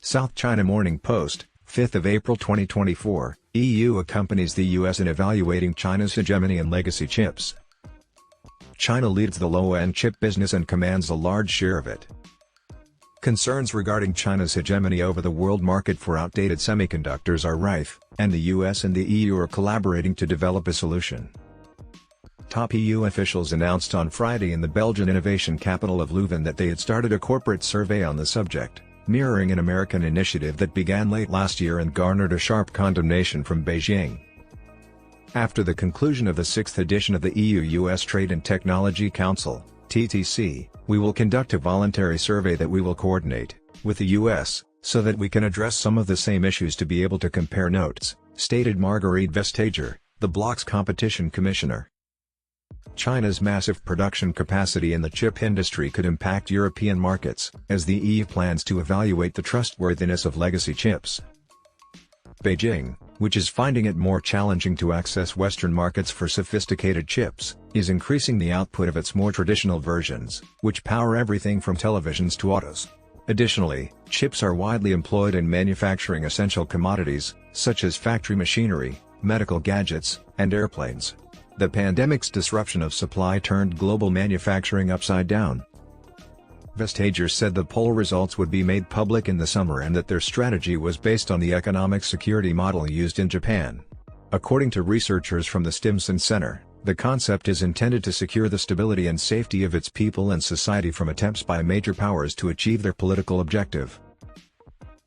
South China Morning Post, 5th of April 2024, EU accompanies the US in evaluating China's hegemony in legacy chips. China leads the low-end chip business and commands a large share of it. Concerns regarding China's hegemony over the world market for outdated semiconductors are rife, and the US and the EU are collaborating to develop a solution. Top EU officials announced on Friday in the Belgian innovation capital of Leuven that they had started a corporate survey on the subject, mirroring an American initiative that began late last year and garnered a sharp condemnation from Beijing. After the conclusion of the 6th edition of the EU-US Trade and Technology Council, TTC, we will conduct a voluntary survey that we will coordinate with the US, so that we can address some of the same issues to be able to compare notes, stated Margrethe Vestager, the bloc's competition commissioner. China's massive production capacity in the chip industry could impact European markets, as the EU plans to evaluate the trustworthiness of legacy chips. Beijing, which is finding it more challenging to access Western markets for sophisticated chips, is increasing the output of its more traditional versions, which power everything from televisions to autos. Additionally, chips are widely employed in manufacturing essential commodities, such as factory machinery, medical gadgets, and airplanes. The pandemic's disruption of supply turned global manufacturing upside down. Vestager said the poll results would be made public in the summer and that their strategy was based on the economic security model used in Japan. According to researchers from the Stimson Center, the concept is intended to secure the stability and safety of its people and society from attempts by major powers to achieve their political objective.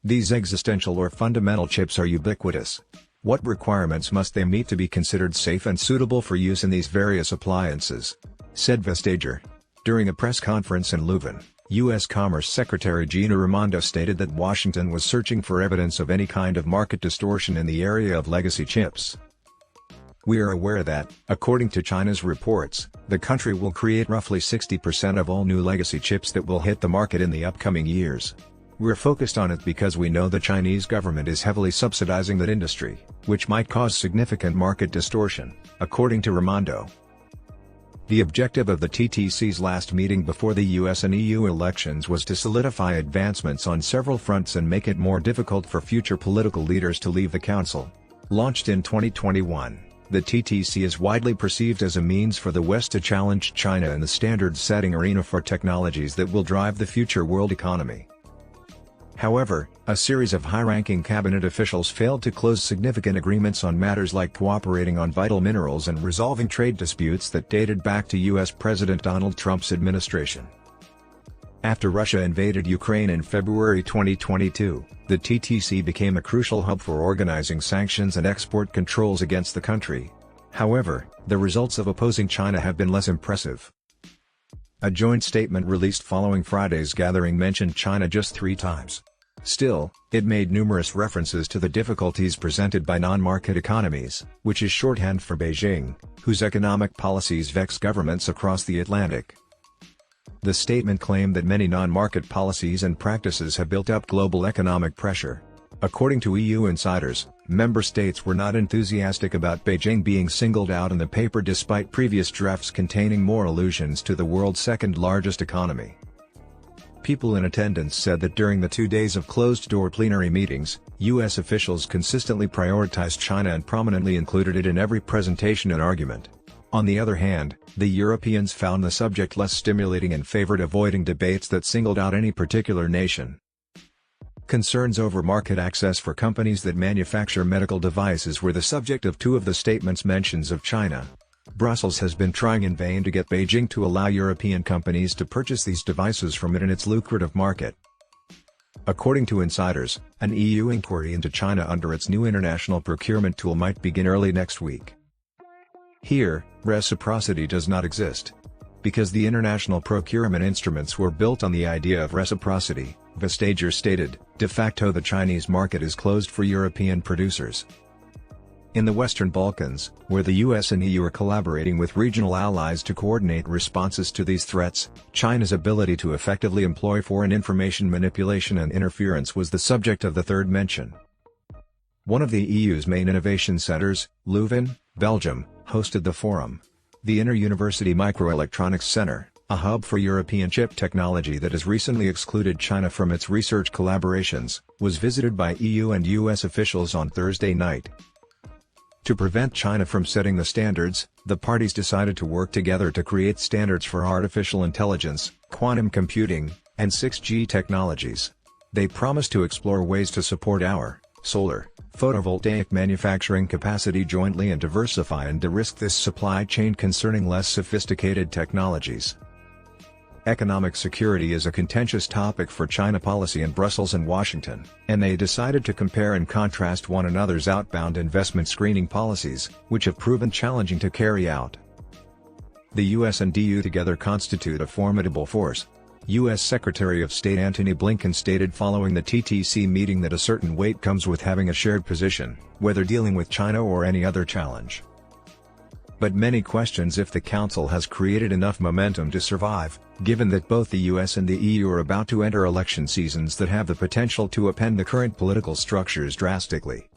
These existential or fundamental chips are ubiquitous. What requirements must they meet to be considered safe and suitable for use in these various appliances? Said Vestager. During a press conference in Leuven, U.S. Commerce Secretary Gina Raimondo stated that Washington was searching for evidence of any kind of market distortion in the area of legacy chips. We are aware that, according to China's reports, the country will create roughly 60% of all new legacy chips that will hit the market in the upcoming years. We're focused on it because we know the Chinese government is heavily subsidizing that industry, which might cause significant market distortion, according to Raimondo. The objective of the TTC's last meeting before the US and EU elections was to solidify advancements on several fronts and make it more difficult for future political leaders to leave the Council. Launched in 2021, the TTC is widely perceived as a means for the West to challenge China in the standard-setting arena for technologies that will drive the future world economy. However, a series of high-ranking cabinet officials failed to close significant agreements on matters like cooperating on vital minerals and resolving trade disputes that dated back to U.S. President Donald Trump's administration. After Russia invaded Ukraine in February 2022, the TTC became a crucial hub for organizing sanctions and export controls against the country. However, the results of opposing China have been less impressive. A joint statement released following Friday's gathering mentioned China just 3 times. Still, it made numerous references to the difficulties presented by non-market economies, which is shorthand for Beijing, whose economic policies vex governments across the Atlantic. The statement claimed that many non-market policies and practices have built up global economic pressure. According to EU insiders, member states were not enthusiastic about Beijing being singled out in the paper despite previous drafts containing more allusions to the world's second-largest economy. People in attendance said that during the 2 days of closed-door plenary meetings, U.S. officials consistently prioritized China and prominently included it in every presentation and argument. On the other hand, the Europeans found the subject less stimulating and favored avoiding debates that singled out any particular nation. Concerns over market access for companies that manufacture medical devices were the subject of 2 of the statement's mentions of China. Brussels has been trying in vain to get Beijing to allow European companies to purchase these devices from it in its lucrative market. According to insiders, an EU inquiry into China under its new international procurement tool might begin early next week. Here, reciprocity does not exist. Because the international procurement instruments were built on the idea of reciprocity, Vestager stated, de facto the Chinese market is closed for European producers. In the Western Balkans, where the US and EU are collaborating with regional allies to coordinate responses to these threats, China's ability to effectively employ foreign information manipulation and interference was the subject of the third mention. One of the EU's main innovation centers, Leuven, Belgium, hosted the forum. The Inter-University Microelectronics Center, a hub for European chip technology that has recently excluded China from its research collaborations, was visited by EU and US officials on Thursday night. To prevent China from setting the standards, the parties decided to work together to create standards for artificial intelligence, quantum computing, and 6G technologies. They promised to explore ways to support our solar, photovoltaic manufacturing capacity jointly and diversify and de-risk this supply chain concerning less sophisticated technologies. Economic security is a contentious topic for China policy in Brussels and Washington, and they decided to compare and contrast one another's outbound investment screening policies, which have proven challenging to carry out. The US and EU together constitute a formidable force. U.S. Secretary of State Antony Blinken stated following the TTC meeting that a certain weight comes with having a shared position, whether dealing with China or any other challenge. But many questions if the Council has created enough momentum to survive, given that both the US and the EU are about to enter election seasons that have the potential to upend the current political structures drastically.